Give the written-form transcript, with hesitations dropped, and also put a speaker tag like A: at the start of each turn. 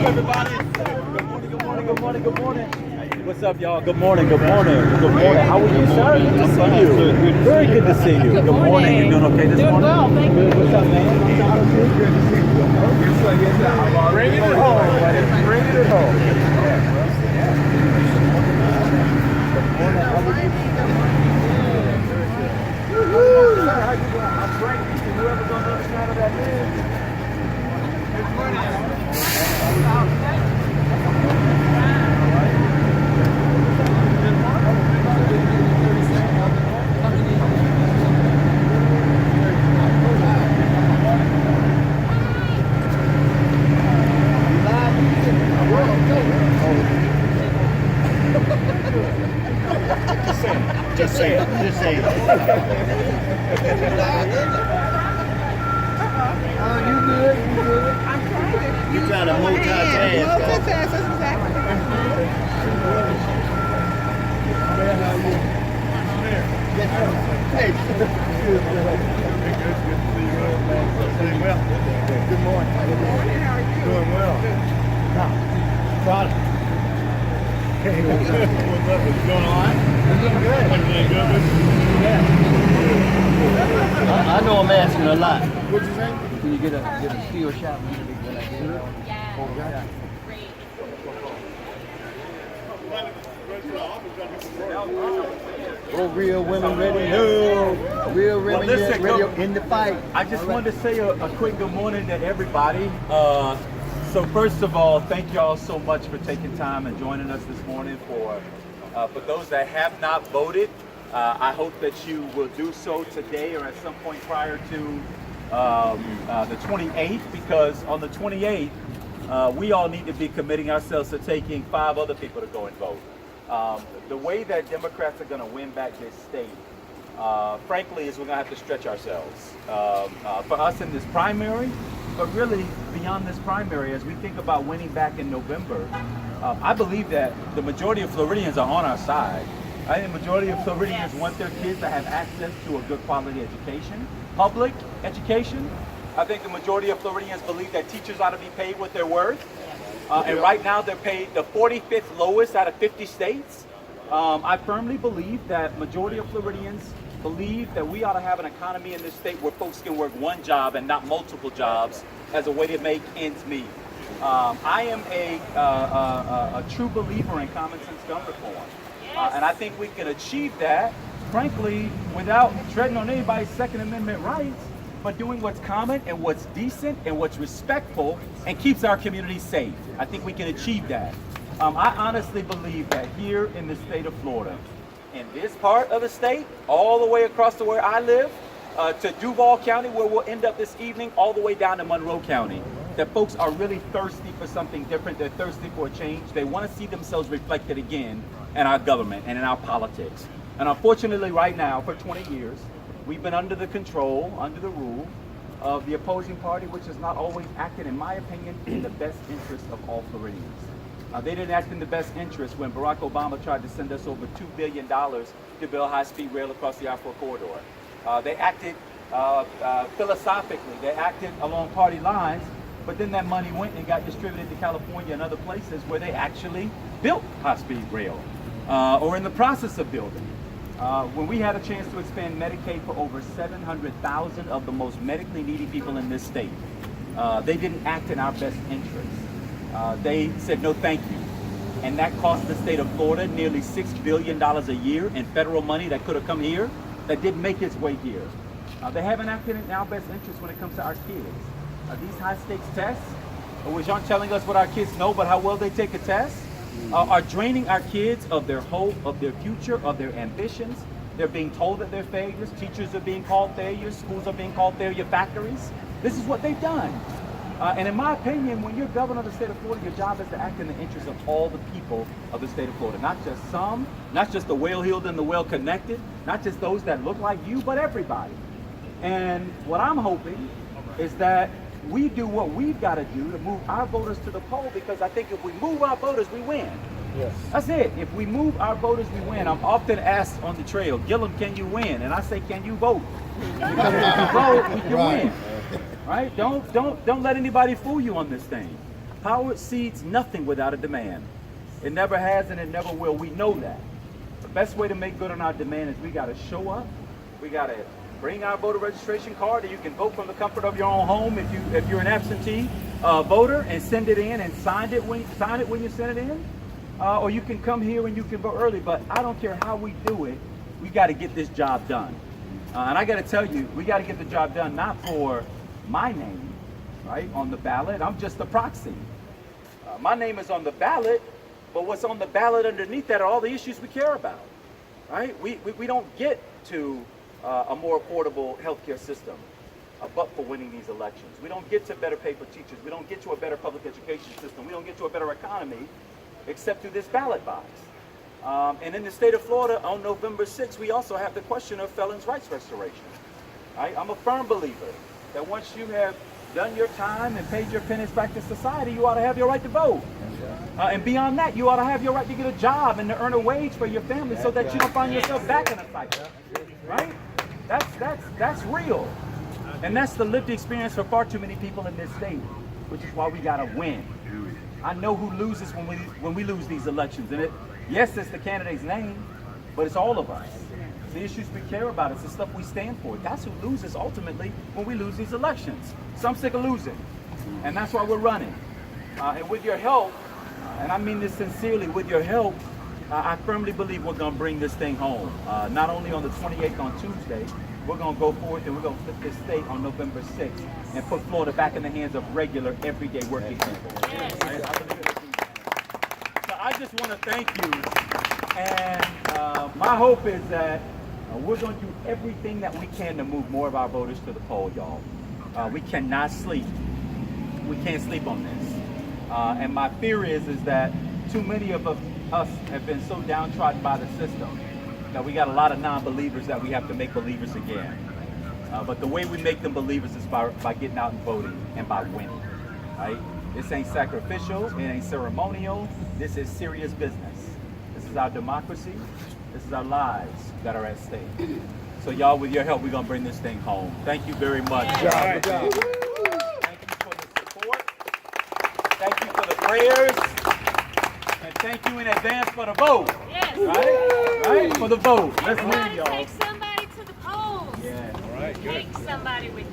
A: Everybody. Good morning, good morning, good morning, good morning. What's up, y'all? Good morning, good morning, good morning. How are you, sir? Good to see you. Very good to see you. Good morning. You doing okay this morning?
B: Doing well, thank you.
A: What's up, man? Good to see you. Yes, sir, yes, sir. Bringing it home, buddy. Bringing it home. Good morning. How are you? Woo! Sir, how you doing? I'm great. Whoever's on the other side of that man. Good morning.
C: Just say it. Just say it.
A: Oh, you good? You good?
B: I'm trying to.
C: You're trying to multitask.
B: Multitask, that's exactly.
C: Hey.
A: Good morning.
B: Good morning, how are you?
C: Doing well.
A: Proud.
C: What's up? What's going on?
A: Doing good.
C: Everything good? I know I'm asking a lot. What'd you say?
A: Can you get a steel shot?
C: Oh, real women ready? No. Real women
A: listen,
C: ready
A: go.
C: in the fight.
A: I just wanted to say a quick good morning to everybody. So first of all, thank y'all so much for taking time and joining us this morning. For those that have not voted, I hope that you will do so today or at some point prior to the 28th, because on the 28th, we all need to be committing ourselves to taking 5 other people to go and vote. The way that Democrats are going to win back this state, frankly, is we're going to have to stretch ourselves. For us in this primary, but really beyond this primary, as we think about winning back in November, I believe that the majority of Floridians are on our side. I think the majority of Floridians want their kids to have access to a good quality education, public education. I think the majority of Floridians believe that teachers ought to be paid what they're worth. And right now they're paid the 45th lowest out of 50 states. I firmly believe that majority of Floridians believe that we ought to have an economy in this state where folks can work one job and not multiple jobs as a way to make ends meet. I am a true believer in common sense gun reform. And I think we can achieve that, frankly, without treading on anybody's Second Amendment rights, but doing what's common and what's decent and what's respectful and keeps our community safe. I think we can achieve that. I honestly believe that here in the state of Florida, in this part of the state, all the way across to where I live, to Duval County, where we'll end up this evening, all the way down to Monroe County, that folks are really thirsty for something different. They're thirsty for a change. They want to see themselves reflected again in our government and in our politics. And unfortunately, right now, for 20 years, we've been under the control, under the rule of the opposing party, which has not always acted, in my opinion, in the best interest of all Floridians. They didn't act in the best interest when Barack Obama tried to send us over $2 billion to build high-speed rail across the I-4 corridor. They acted philosophically. They acted along party lines, but then that money went and got distributed to California and other places where they actually built high-speed rail, or in the process of building. When we had a chance to expand Medicaid for over 700,000 of the most medically needy people in this state, they didn't act in our best interest. They said no thank you. And that cost the state of Florida nearly $6 billion a year in federal money that could have come here, that didn't make its way here. They haven't acted in our best interest when it comes to our kids. These high stakes tests, which aren't telling us what our kids know, but how well they take a test, are draining our kids of their hope, of their future, of their ambitions. They're being told that they're failures. Teachers are being called failures. Schools are being called failure factories. This is what they've done. And in my opinion, when you're governor of the state of Florida, your job is to act in the interest of all the people of the state of Florida. Not just some, not just the well-heeled and the well-connected, not just those that look like you, but everybody. And what I'm hoping is that we do what we've got to do to move our voters to the poll, because I think if we move our voters, we win.
C: Yes.
A: That's it. If we move our voters, we win. I'm often asked on the trail, Gillum, can you win? And I say, can you vote? Because if you vote, we can win. Right? Don't let anybody fool you on this thing. Power seeds nothing without a demand. It never has and it never will. We know that. The best way to make good on our demand is we got to show up. We got to bring our voter registration card, and you can vote from the comfort of your own home if you're an absentee voter, and send it in and sign it when you send it in. Or you can come here and you can vote early. But I don't care how we do it. We got to get this job done. And I got to tell you, we got to get the job done not for my name, right, on the ballot. I'm just a proxy. My name is on the ballot, but what's on the ballot underneath that are all the issues we care about, right? We don't get to a more affordable healthcare system but for winning these elections. We don't get to better pay for teachers. We don't get to a better public education system. We don't get to a better economy except through this ballot box. And in the state of Florida, on November 6th, we also have the question of felons' rights restoration. Right? I'm a firm believer that once you have done your time and paid your penance back to society, you ought to have your right to vote. And beyond that, you ought to have your right to get a job and to earn a wage for your family so that you don't find yourself back in a cycle. Right? That's real. And that's the lived experience for far too many people in this state, which is why we got to win. I know who loses when we lose these elections. And yes, it's the candidate's name, but it's all of us. It's the issues we care about. It's the stuff we stand for. That's who loses ultimately when we lose these elections. So I'm sick of losing. And that's why we're running. And with your help, and I mean this sincerely, with your help, I firmly believe we're going to bring this thing home. Not only on the 28th on Tuesday, we're going to go forth and we're going to flip this state on November 6th and put Florida back in the hands of regular, everyday working people. Yes. So I just want to thank you. And my hope is that we're going to do everything that we can to move more of our voters to the poll, y'all. We cannot sleep. We can't sleep on this. And my fear is that too many of us have been so downtrodden by the system that we got a lot of non-believers that we have to make believers again. But the way we make them believers is by getting out and voting and by winning, right? This ain't sacrificial, it ain't ceremonial, this is serious business. This is our democracy, this is our lives that are at stake. So y'all, with your help, we're gonna bring this thing home. Thank you very much.
C: Good job.
A: Thank you for the support, thank you for the prayers, and thank you in advance for the vote.
D: Yes.
A: Right? For the vote. Let's move,
D: Everybody
A: y'all.
D: take somebody to the polls.
A: Yeah.
C: All right, good.
D: Take somebody with you.